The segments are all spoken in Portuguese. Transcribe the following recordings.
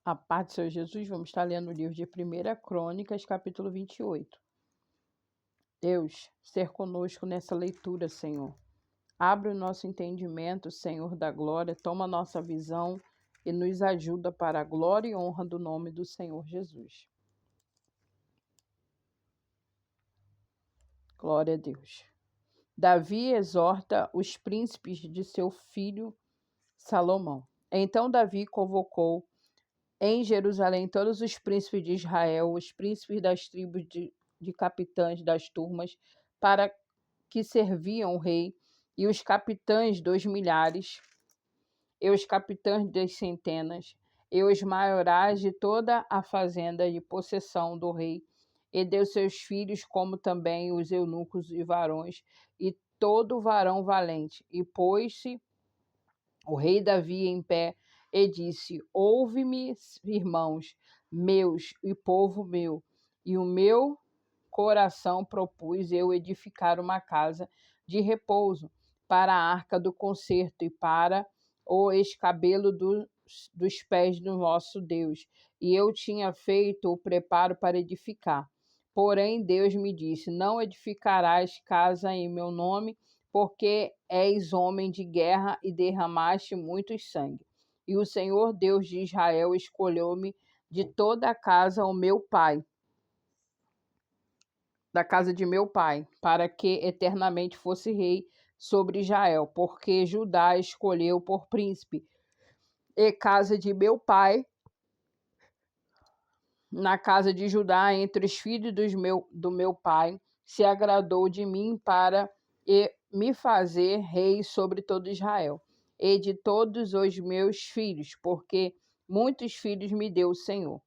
A paz do Senhor Jesus, vamos estar lendo o livro de 1 Crônicas, capítulo 28. Deus, ser conosco nessa leitura, Senhor. Abre o nosso entendimento, Senhor da glória, toma a nossa visão e nos ajuda para a glória e honra do nome do Senhor Jesus. Glória a Deus. Davi exorta os príncipes de seu filho Salomão. Então Davi convocou em Jerusalém todos os príncipes de Israel, os príncipes das tribos de capitães das turmas, para que serviam o rei, e os capitães dos milhares, e os capitães das centenas, e os maiorais de toda a fazenda de possessão do rei, e de seus filhos, como também os eunucos e varões, e todo varão valente. E pôs-se o rei Davi em pé e disse: Ouve-me, irmãos meus e povo meu, e o meu coração propus eu edificar uma casa de repouso para a arca do concerto e para o escabelo dos pés do nosso Deus. E eu tinha feito o preparo para edificar. Porém, Deus me disse: Não edificarás casa em meu nome, porque és homem de guerra e derramaste muito sangue. E o Senhor Deus de Israel escolheu-me de toda a casa o meu pai, da casa de meu pai, para que eternamente fosse rei sobre Israel, porque Judá escolheu por príncipe, e casa de meu pai, na casa de Judá, entre os filhos do meu pai, se agradou de mim para me fazer rei sobre todo Israel, e de todos os meus filhos, porque muitos filhos me deu o Senhor.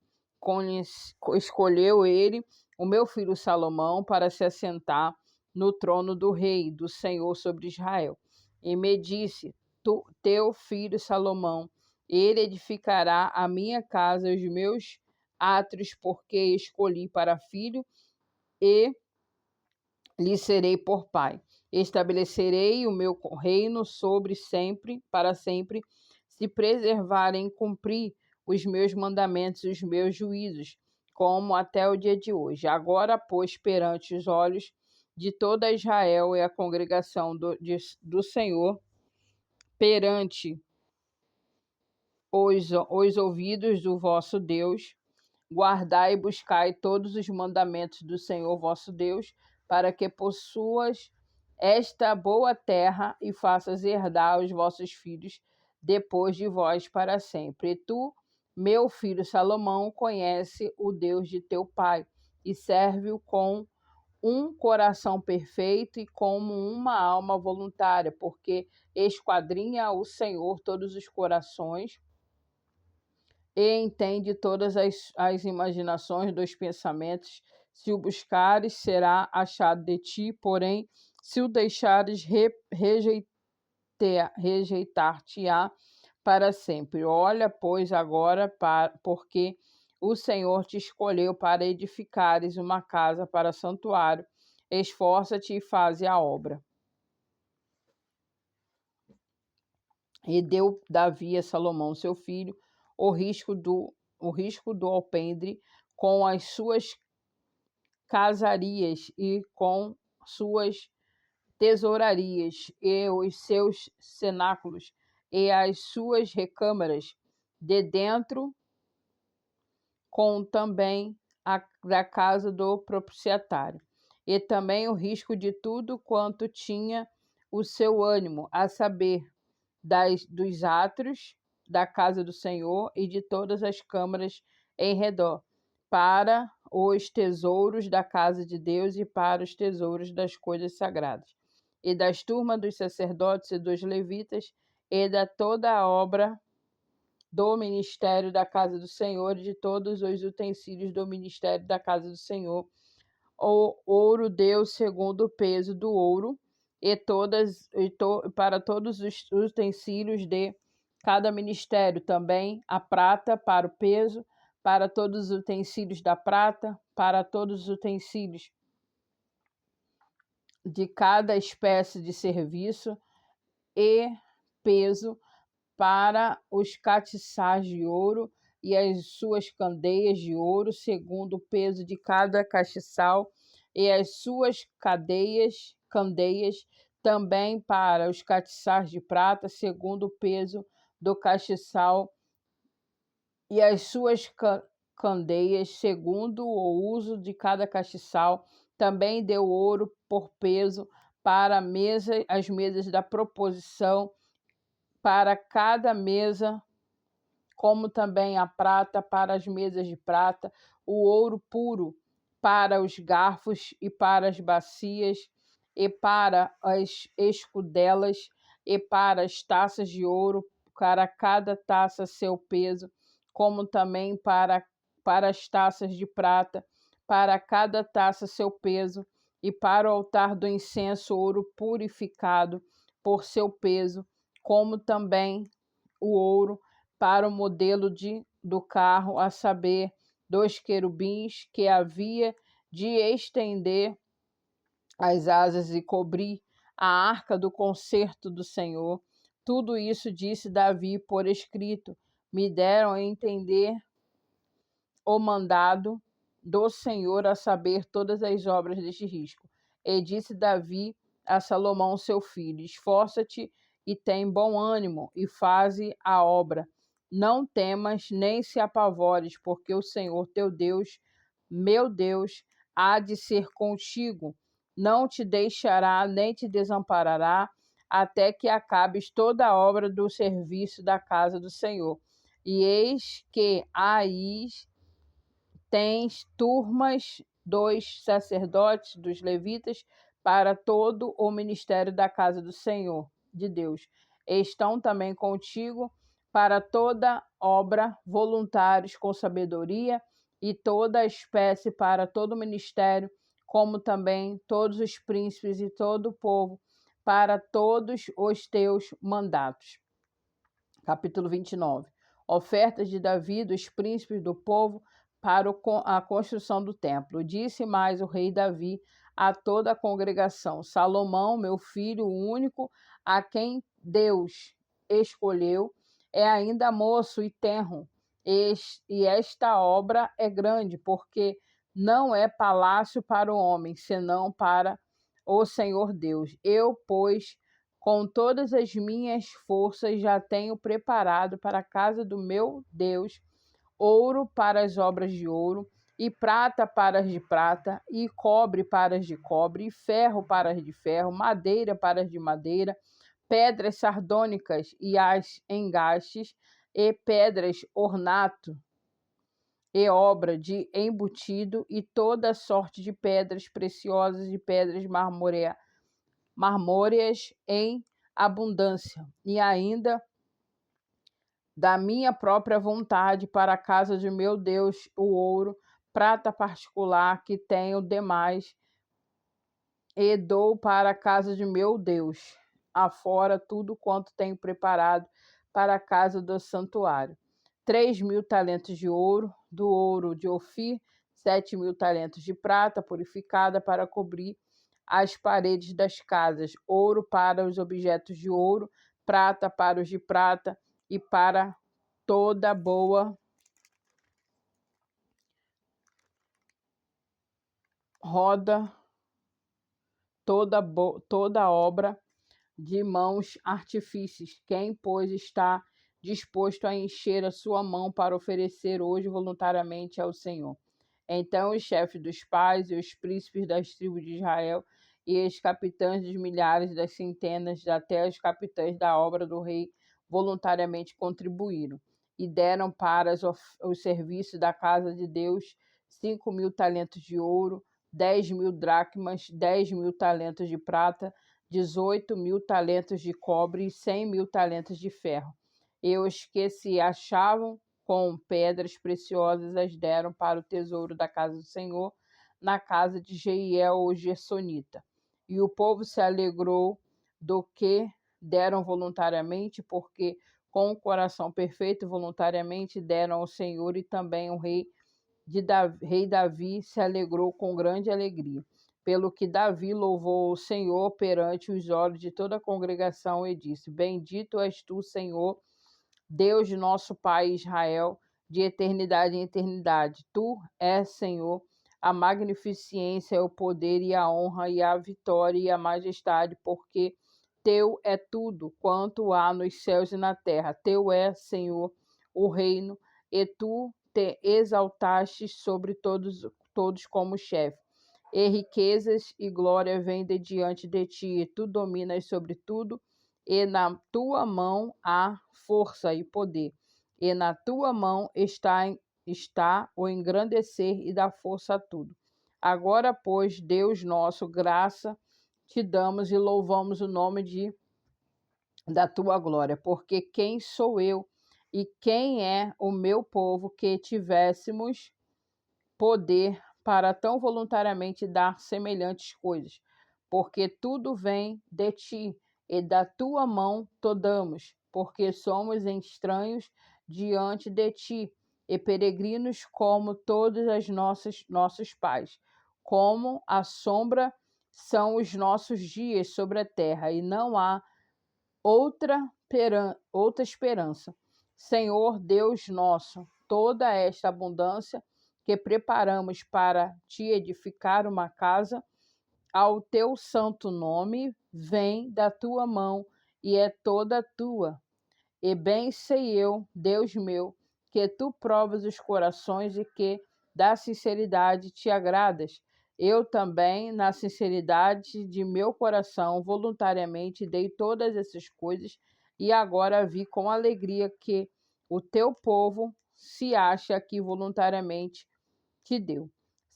Escolheu ele o meu filho Salomão para se assentar no trono do rei, do Senhor sobre Israel. E me disse: teu filho Salomão, ele edificará a minha casa, os meus átrios, porque escolhi para filho, e lhe serei por pai. Estabelecerei o meu reino sobre sempre, para sempre, se preservarem e cumprir os meus mandamentos e os meus juízos, como até o dia de hoje. Agora, pois, perante os olhos de toda Israel e a congregação do Senhor, perante os ouvidos do vosso Deus, guardai e buscai todos os mandamentos do Senhor vosso Deus, para que possuas esta boa terra e faças herdar aos vossos filhos depois de vós para sempre. E tu, meu filho Salomão, conhece o Deus de teu pai e serve-o com um coração perfeito e como uma alma voluntária, porque esquadrinha o Senhor todos os corações e entende todas as imaginações dos pensamentos. Se o buscares, será achado de ti, porém, se o deixares, rejeitar-te-á para sempre. Olha, pois, agora, porque o Senhor te escolheu para edificares uma casa para santuário. Esforça-te e faze a obra. E deu Davi a Salomão, seu filho, o risco do alpendre, com as suas casarias e com suas tesourarias, e os seus cenáculos, e as suas recâmaras de dentro, com também a da casa do propiciatário, e também o risco de tudo quanto tinha o seu ânimo, a saber, dos átrios da casa do Senhor e de todas as câmaras em redor, para os tesouros da casa de Deus e para os tesouros das coisas sagradas, e das turmas dos sacerdotes e dos levitas, e da toda a obra do ministério da casa do Senhor e de todos os utensílios do ministério da casa do Senhor. O ouro deu segundo o peso do ouro, para todos os utensílios de cada ministério, também a prata para o peso, para todos os utensílios da prata, para todos os utensílios de cada espécie de serviço, e peso para os catiçais de ouro, e as suas candeias de ouro, segundo o peso de cada castiçal, e as suas candeias também para os castiçais de prata, segundo o peso do castiçal, e as suas candeias, segundo o uso de cada castiçal. Também deu ouro por peso para as mesas da proposição, para cada mesa, como também a prata para as mesas de prata, o ouro puro para os garfos e para as bacias, e para as escudelas, e para as taças de ouro, para cada taça seu peso, como também para as taças de prata, para cada taça seu peso, e para o altar do incenso ouro purificado por seu peso, como também o ouro para o modelo do carro, a saber, 2 querubins que havia de estender as asas e cobrir a arca do concerto do Senhor. Tudo isso disse Davi por escrito. Me deram a entender o mandado do Senhor, a saber, todas as obras deste risco. E disse Davi a Salomão, seu filho: esforça-te e tem bom ânimo, e faze a obra. Não temas, nem se apavores, porque o Senhor teu Deus, meu Deus, há de ser contigo. Não te deixará, nem te desamparará, até que acabes toda a obra do serviço da casa do Senhor. E eis que aí tens turmas dos sacerdotes, dos levitas, para todo o ministério da casa do Senhor, de Deus. Estão também contigo para toda obra, voluntários com sabedoria, e toda a espécie para todo o ministério, como também todos os príncipes e todo o povo, para todos os teus mandatos. Capítulo 29. Ofertas de Davi, dos príncipes do povo, para a construção do templo. Disse mais o rei Davi a toda a congregação: Salomão, meu filho, o único a quem Deus escolheu, é ainda moço e tenro, e esta obra é grande, porque não é palácio para o homem, senão para o Senhor Deus. Eu, pois, com todas as minhas forças, já tenho preparado para a casa do meu Deus ouro para as obras de ouro, e prata para as de prata, e cobre para as de cobre, e ferro para as de ferro, madeira para as de madeira, pedras sardônicas e as engastes, e pedras ornato e obra de embutido, e toda sorte de pedras preciosas e pedras marmôreas em abundância, e ainda da minha própria vontade para a casa de meu Deus o ouro, prata particular que tenho demais, e dou para a casa de meu Deus, afora tudo quanto tenho preparado para a casa do santuário. 3.000 talentos de ouro, do ouro de Ofir, 7.000 talentos de prata purificada para cobrir as paredes das casas, ouro para os objetos de ouro, prata para os de prata, e para toda boa roda, toda obra de mãos artífices. Quem, pois, está disposto a encher a sua mão para oferecer hoje voluntariamente ao Senhor? Então os chefes dos pais e os príncipes das tribos de Israel e os capitães dos milhares, das centenas, até os capitães da obra do rei, voluntariamente contribuíram e deram para os serviços da casa de Deus 5.000 talentos de ouro, 10.000 dracmas, 10.000 talentos de prata, 18.000 talentos de cobre e 100.000 talentos de ferro. E os que se achavam com pedras preciosas as deram para o tesouro da casa do Senhor, na casa de Jeiel, o Gersonita. E o povo se alegrou do que deram voluntariamente, porque com o coração perfeito voluntariamente deram ao Senhor, e também o rei Davi se alegrou com grande alegria. Pelo que Davi louvou o Senhor perante os olhos de toda a congregação e disse: Bendito és tu, Senhor, Deus de nosso pai Israel, de eternidade em eternidade. Tu és, Senhor, a magnificência, o poder e a honra e a vitória e a majestade, porque teu é tudo quanto há nos céus e na terra. Teu é, Senhor, o reino, e tu te exaltaste sobre todos como chefe. E riquezas e glória vêm de diante de ti, e tu dominas sobre tudo, e na tua mão há força e poder, e na tua mão está o engrandecer e dar força a tudo. Agora, pois, Deus nosso, graça te damos e louvamos o nome da tua glória, porque quem sou eu e quem é o meu povo que tivéssemos poder para tão voluntariamente dar semelhantes coisas, porque tudo vem de ti, e da tua mão todamos, porque somos estranhos diante de ti, e peregrinos como todos nossos pais. Como a sombra são os nossos dias sobre a terra, e não há outra esperança. Senhor Deus nosso, toda esta abundância que preparamos para te edificar uma casa, ao teu santo nome, vem da tua mão e é toda tua. E bem sei eu, Deus meu, que tu provas os corações e que da sinceridade te agradas. Eu também, na sinceridade de meu coração, voluntariamente dei todas essas coisas, e agora vi com alegria que o teu povo se acha aqui voluntariamente te deu.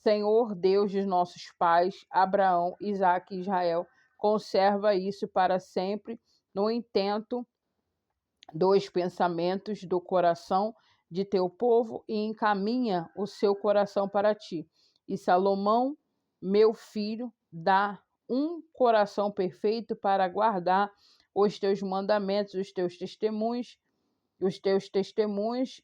Senhor Deus dos nossos pais, Abraão, Isaque e Israel, conserva isso para sempre no intento dos pensamentos do coração de teu povo e encaminha o seu coração para ti. E Salomão, meu filho, dá um coração perfeito para guardar os teus mandamentos, os teus testemunhos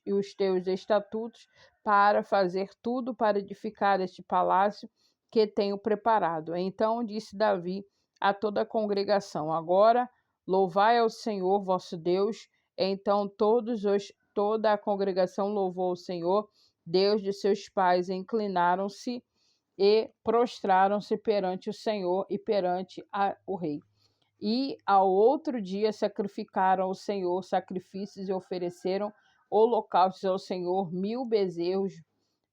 e os teus estatutos, para fazer tudo para edificar este palácio que tenho preparado. Então disse Davi a toda a congregação: agora louvai ao Senhor vosso Deus. Então toda a congregação louvou o Senhor, Deus de seus pais, e inclinaram-se e prostraram-se perante o Senhor e perante o rei. E ao outro dia sacrificaram ao Senhor sacrifícios e ofereceram holocaustos ao Senhor, 1000 bezerros,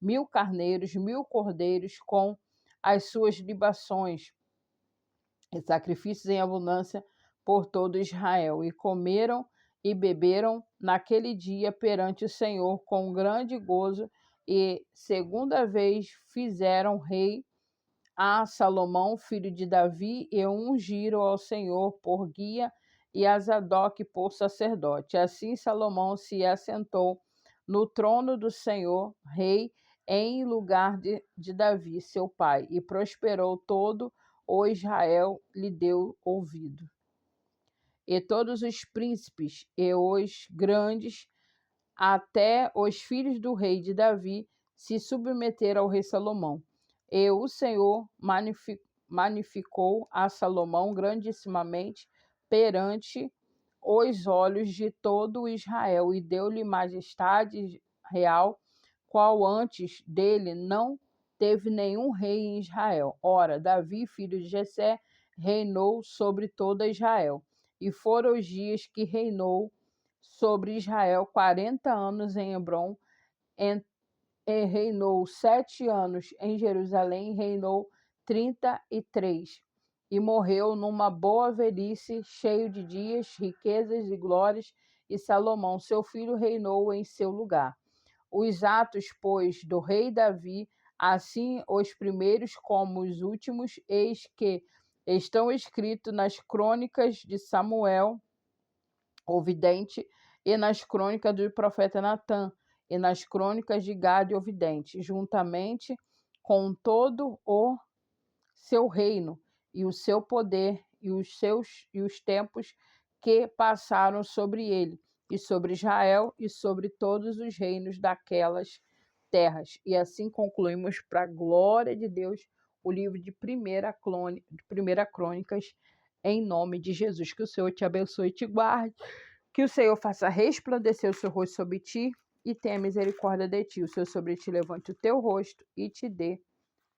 1000 carneiros, 1000 cordeiros, com as suas libações e sacrifícios em abundância por todo Israel. E comeram e beberam naquele dia perante o Senhor com grande gozo, e segunda vez fizeram rei a Salomão, filho de Davi, e ungiram ao Senhor por guia e a Zadok por sacerdote. Assim Salomão se assentou no trono do Senhor, rei, em lugar de Davi, seu pai, e prosperou todo o Israel, lhe deu ouvido. E todos os príncipes e os grandes, até os filhos do rei de Davi, se submeteram ao rei Salomão. E o Senhor magnificou a Salomão grandissimamente perante os olhos de todo Israel, e deu-lhe majestade real, qual antes dele não teve nenhum rei em Israel. Ora, Davi, filho de Jessé, reinou sobre toda Israel. E foram os dias que reinou sobre Israel 40 anos em Hebrom, reinou 7 anos em Jerusalém, reinou 33, e morreu numa boa velhice, cheio de dias, riquezas e glórias, e Salomão, seu filho, reinou em seu lugar. Os atos, pois, do rei Davi, assim os primeiros como os últimos, eis que estão escritos nas crônicas de Samuel, o vidente, e nas crônicas do profeta Natã, e nas crônicas de Gade, o vidente, juntamente com todo o seu reino, e o seu poder, e os tempos que passaram sobre ele, e sobre Israel, e sobre todos os reinos daquelas terras. E assim concluímos, para a glória de Deus, o livro de Primeira Crônicas, em nome de Jesus. Que o Senhor te abençoe e te guarde, que o Senhor faça resplandecer o seu rosto sobre ti e tenha misericórdia de ti. O Senhor sobre ti levante o teu rosto e te dê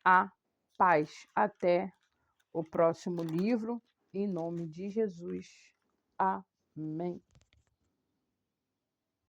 a paz. Até o próximo livro, em nome de Jesus. Amém.